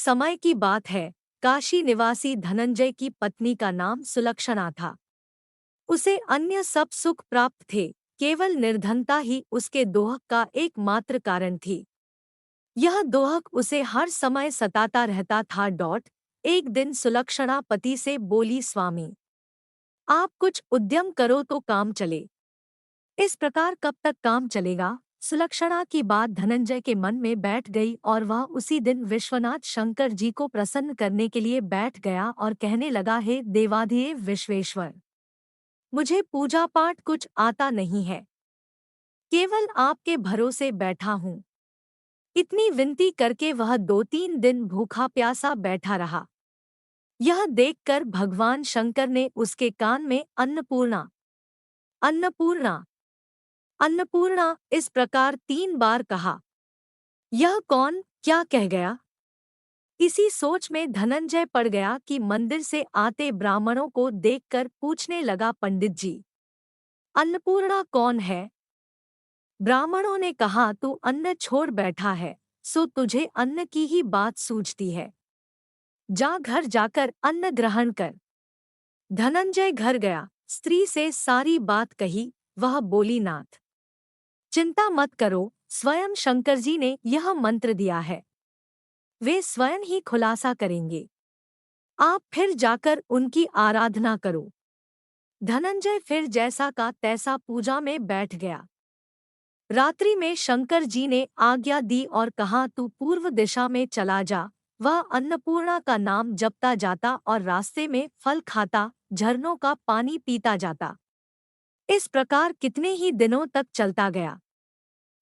समय की बात है। काशी निवासी धनंजय की पत्नी का नाम सुलक्षणा था। उसे अन्य सब सुख प्राप्त थे, केवल निर्धनता ही उसके दोहक का एकमात्र कारण थी। यह दोहक उसे हर समय सताता रहता था। एक दिन सुलक्षणा पति से बोली, स्वामी, आप कुछ उद्यम करो तो काम चले। इस प्रकार कब तक काम चलेगा? सुलक्षणा की बात धनंजय के मन में बैठ गई और वह उसी दिन विश्वनाथ शंकर जी को प्रसन्न करने के लिए बैठ गया और कहने लगा, हे देवाधिदेव विश्वेश्वर, मुझे पूजा पाठ कुछ आता नहीं है, केवल आपके भरोसे बैठा हूँ। इतनी विनती करके वह 2-3 दिन भूखा प्यासा बैठा रहा। यह देखकर भगवान शंकर ने उसके कान में अन्नपूर्णा, अन्नपूर्णा, अन्नपूर्णा इस प्रकार 3 बार कहा। यह कौन क्या कह गया? इसी सोच में धनंजय पड़ गया कि मंदिर से आते ब्राह्मणों को देखकर पूछने लगा, पंडित जी, अन्नपूर्णा कौन है? ब्राह्मणों ने कहा, तू अन्न छोड़ बैठा है, सो तुझे अन्न की ही बात सूझती है। जा घर जाकर अन्न ग्रहण कर। धनंजय घर गया, स्त्री से सारी बात कही। वह बोली, नाथ, चिंता मत करो, स्वयं शंकर जी ने यह मंत्र दिया है, वे स्वयं ही खुलासा करेंगे। आप फिर जाकर उनकी आराधना करो। धनंजय फिर जैसा का तैसा पूजा में बैठ गया। रात्रि में शंकर जी ने आज्ञा दी और कहा, तू पूर्व दिशा में चला जा। वह अन्नपूर्णा का नाम जपता जाता और रास्ते में फल खाता, झरनों का पानी पीता जाता। इस प्रकार कितने ही दिनों तक चलता गया।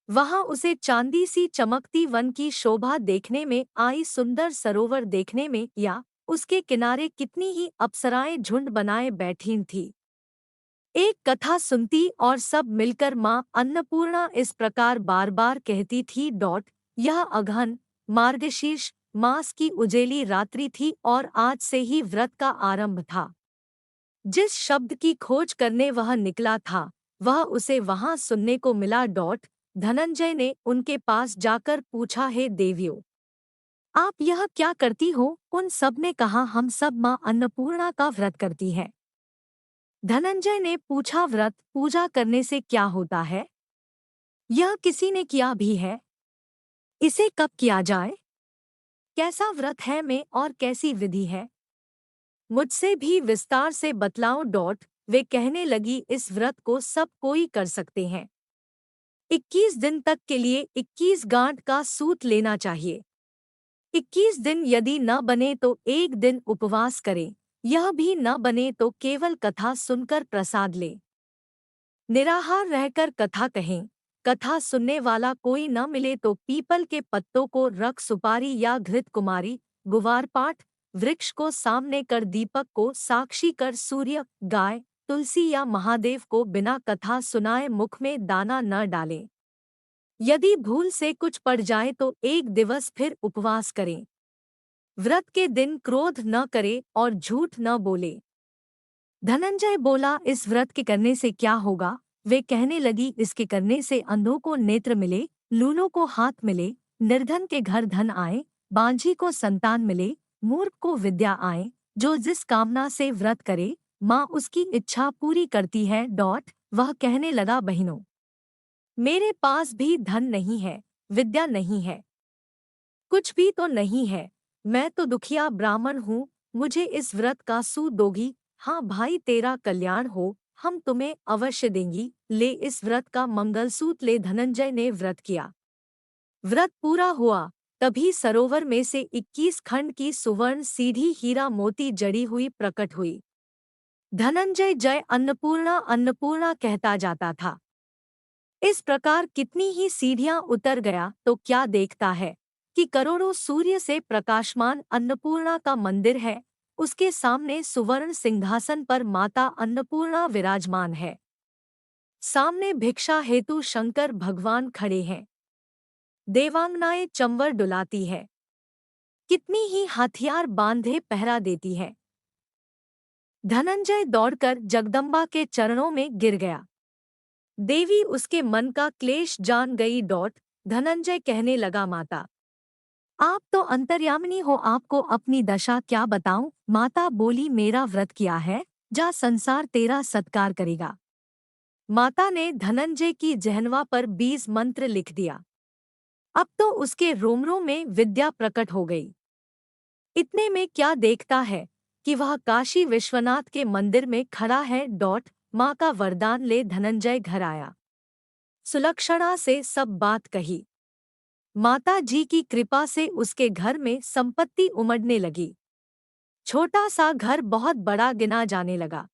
वहां उसे चांदी सी चमकती वन की शोभा देखने में आई, सुंदर सरोवर देखने में, या उसके किनारे कितनी ही अप्सराएं झुंड बनाए बैठी थीं। एक कथा सुनती और सब मिलकर माँ अन्नपूर्णा इस प्रकार बार बार कहती थी। यह अगहन मार्गशीर्ष मास की उजेली रात्रि थी और आज से ही व्रत का आरंभ था। जिस शब्द की खोज करने वह निकला था, वह उसे वहां सुनने को मिला। धनंजय ने उनके पास जाकर पूछा, हे देवियों, आप यह क्या करती हो? उन सब ने कहा, हम सब माँ अन्नपूर्णा का व्रत करती हैं। धनंजय ने पूछा, व्रत पूजा करने से क्या होता है? यह किसी ने किया भी है? इसे कब किया जाए? कैसा व्रत है में और कैसी विधि है? मुझसे भी विस्तार से बतलाओ। वे कहने लगी, इस व्रत को सब कोई कर सकते हैं। 21 दिन तक के लिए 21 गांठ का सूत लेना चाहिए। 21 दिन यदि न बने तो एक दिन उपवास करें। यह भी न बने तो केवल कथा सुनकर प्रसाद लें। निराहार रहकर कथा कहें। कथा सुनने वाला कोई न मिले तो पीपल के पत्तों को रख सुपारी या घृत कुमारी, गुवार पाठ, वृक्ष को सामने कर दीपक को साक्षी कर सूर्य, गाय, तुलसी या महादेव को बिना कथा सुनाए मुख में दाना न डालें। यदि भूल से कुछ पड़ जाए तो एक दिवस फिर उपवास करें। व्रत के दिन क्रोध न करे और झूठ न बोले। धनंजय बोला, इस व्रत के करने से क्या होगा? वे कहने लगी, इसके करने से अंधों को नेत्र मिले, लूलों को हाथ मिले, निर्धन के घर धन आए, बांझी को संतान मिले, मूर्ख को विद्या आए। जो जिस कामना से व्रत करे, माँ उसकी इच्छा पूरी करती है। वह कहने लगा, बहनों, मेरे पास भी धन नहीं है, विद्या नहीं है, कुछ भी तो नहीं है। मैं तो दुखिया ब्राह्मण हूँ, मुझे इस व्रत का सूद दोगी? हाँ भाई, तेरा कल्याण हो, हम तुम्हें अवश्य देंगी। ले इस व्रत का मंगलसूत्र ले। धनंजय ने व्रत किया। व्रत पूरा हुआ, तभी सरोवर में से 21 खंड की सुवर्ण सीढ़ी हीरा मोती जड़ी हुई प्रकट हुई। धनंजय जय अन्नपूर्णा अन्नपूर्णा कहता जाता था। इस प्रकार कितनी ही सीढ़ियां उतर गया तो क्या देखता है कि करोड़ों सूर्य से प्रकाशमान अन्नपूर्णा का मंदिर है। उसके सामने सुवर्ण सिंहासन पर माता अन्नपूर्णा विराजमान है। सामने भिक्षा हेतु शंकर भगवान खड़े हैं। देवांगनाएं चंवर डुलाती है। कितनी ही हथियार बांधे पहरा देती है। धनंजय दौड़कर जगदम्बा के चरणों में गिर गया। देवी उसके मन का क्लेश जान गई। धनंजय कहने लगा, माता, आप तो अंतर्यामिनी हो, आपको अपनी दशा क्या बताऊं? माता बोली, मेरा व्रत किया है, जा संसार तेरा सत्कार करेगा। माता ने धनंजय की जहनवा पर 20 मंत्र लिख दिया। अब तो उसके रोम रोम में विद्या प्रकट हो गई। इतने में क्या देखता है कि वह काशी विश्वनाथ के मंदिर में खड़ा है। माँ का वरदान ले धनंजय घर आया। सुलक्षणा से सब बात कही। माता जी की कृपा से उसके घर में संपत्ति उमड़ने लगी। छोटा सा घर बहुत बड़ा गिना जाने लगा।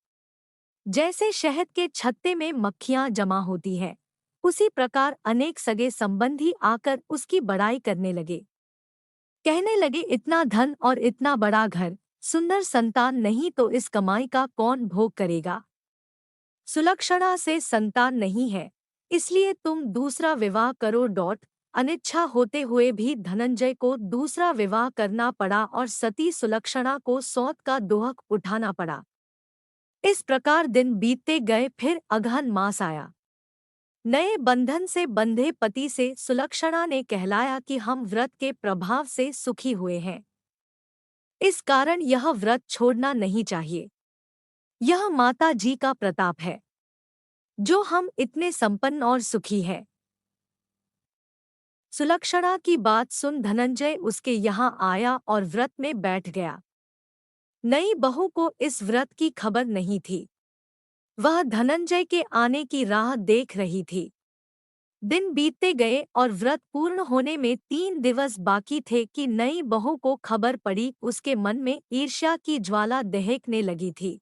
जैसे शहद के छत्ते में मक्खियां जमा होती है, उसी प्रकार अनेक सगे संबंधी आकर उसकी बड़ाई करने लगे। कहने लगे, इतना धन और इतना बड़ा घर, सुंदर संतान नहीं तो इस कमाई का कौन भोग करेगा? सुलक्षणा से संतान नहीं है, इसलिए तुम दूसरा विवाह करो। अनिच्छा होते हुए भी धनंजय को दूसरा विवाह करना पड़ा और सती सुलक्षणा को सौत का दोहक उठाना पड़ा। इस प्रकार दिन बीतते गए। फिर अगहन मास आया। नए बंधन से बंधे पति से सुलक्षणा ने कहलाया कि हम व्रत के प्रभाव से सुखी हुए हैं, इस कारण यह व्रत छोड़ना नहीं चाहिए। यह माता जी का प्रताप है जो हम इतने संपन्न और सुखी हैं। सुलक्षणा की बात सुन धनंजय उसके यहाँ आया और व्रत में बैठ गया। नई बहू को इस व्रत की खबर नहीं थी। वह धनंजय के आने की राह देख रही थी। दिन बीतते गए और व्रत पूर्ण होने में 3 दिवस बाकी थे कि नई बहू को खबर पड़ी। उसके मन में ईर्ष्या की ज्वाला दहकने लगी थी।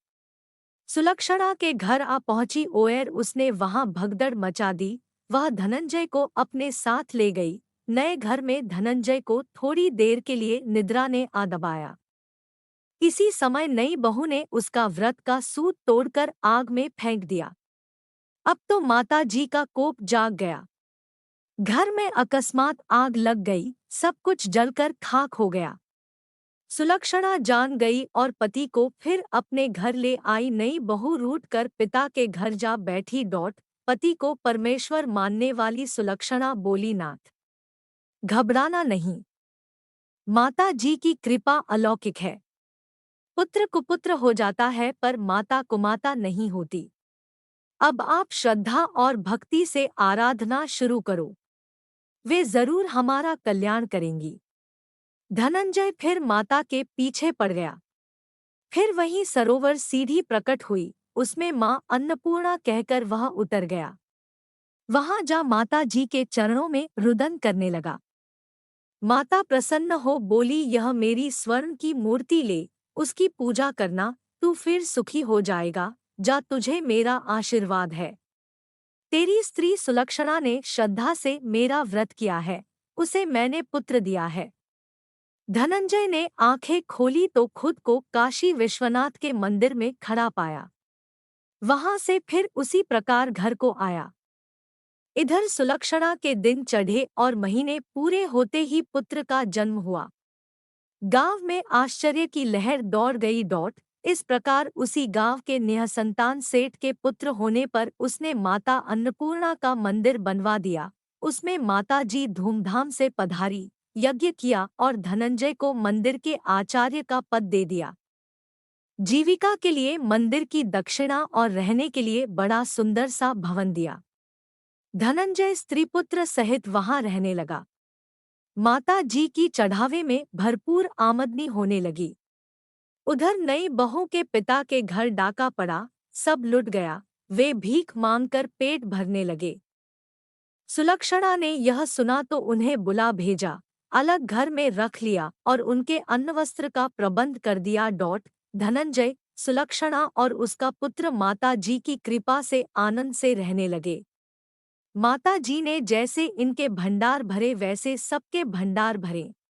सुलक्षणा के घर आ पहुंची ओएर उसने वहां भगदड़ मचा दी। वह धनंजय को अपने साथ ले गई। नए घर में धनंजय को थोड़ी देर के लिए निद्रा ने आ दबाया। इसी समय नई बहू ने उसका व्रत का सूत तोड़कर आग में फेंक दिया। अब तो माता जी का कोप जाग गया। घर में अकस्मात आग लग गई, सब कुछ जलकर खाक हो गया। सुलक्षणा जान गई और पति को फिर अपने घर ले आई। नई बहू रूठ कर पिता के घर जा बैठी। पति को परमेश्वर मानने वाली सुलक्षणा बोली, नाथ, घबराना नहीं, माता जी की कृपा अलौकिक है। पुत्र कुपुत्र हो जाता है पर माता कुमाता नहीं होती। अब आप श्रद्धा और भक्ति से आराधना शुरू करो, वे जरूर हमारा कल्याण करेंगी। धनंजय फिर माता के पीछे पड़ गया। फिर वहीं सरोवर सीढ़ी प्रकट हुई, उसमें माँ अन्नपूर्णा कहकर वह उतर गया। वहां जा माता जी के चरणों में रुदन करने लगा। माता प्रसन्न हो बोली, यह मेरी स्वर्ण की मूर्ति ले, उसकी पूजा करना, तू फिर सुखी हो जाएगा। जा, तुझे मेरा आशीर्वाद है। तेरी स्त्री सुलक्षणा ने श्रद्धा से मेरा व्रत किया है, उसे मैंने पुत्र दिया है। धनंजय ने आंखें खोली तो खुद को काशी विश्वनाथ के मंदिर में खड़ा पाया। वहां से फिर उसी प्रकार घर को आया। इधर सुलक्षणा के दिन चढ़े और महीने पूरे होते ही पुत्र का जन्म हुआ। गांव में आश्चर्य की लहर दौड़ गई। इस प्रकार उसी गांव के निःसंतान सेठ के पुत्र होने पर उसने माता अन्नपूर्णा का मंदिर बनवा दिया। उसमें माता जी धूमधाम से पधारी, यज्ञ किया और धनंजय को मंदिर के आचार्य का पद दे दिया। जीविका के लिए मंदिर की दक्षिणा और रहने के लिए बड़ा सुंदर सा भवन दिया। धनंजय स्त्री पुत्र सहित वहां रहने लगा। माता जी की चढ़ावे में भरपूर आमदनी होने लगी। उधर नई बहू के पिता के घर डाका पड़ा, सब लुट गया। वे भीख मांगकर पेट भरने लगे। सुलक्षणा ने यह सुना तो उन्हें बुला भेजा, अलग घर में रख लिया और उनके अन्न वस्त्र का प्रबंध कर दिया। धनंजय, सुलक्षणा और उसका पुत्र माता जी की कृपा से आनंद से रहने लगे। माता जी ने जैसे इनके भंडार भरे वैसे सबके भंडार भरे।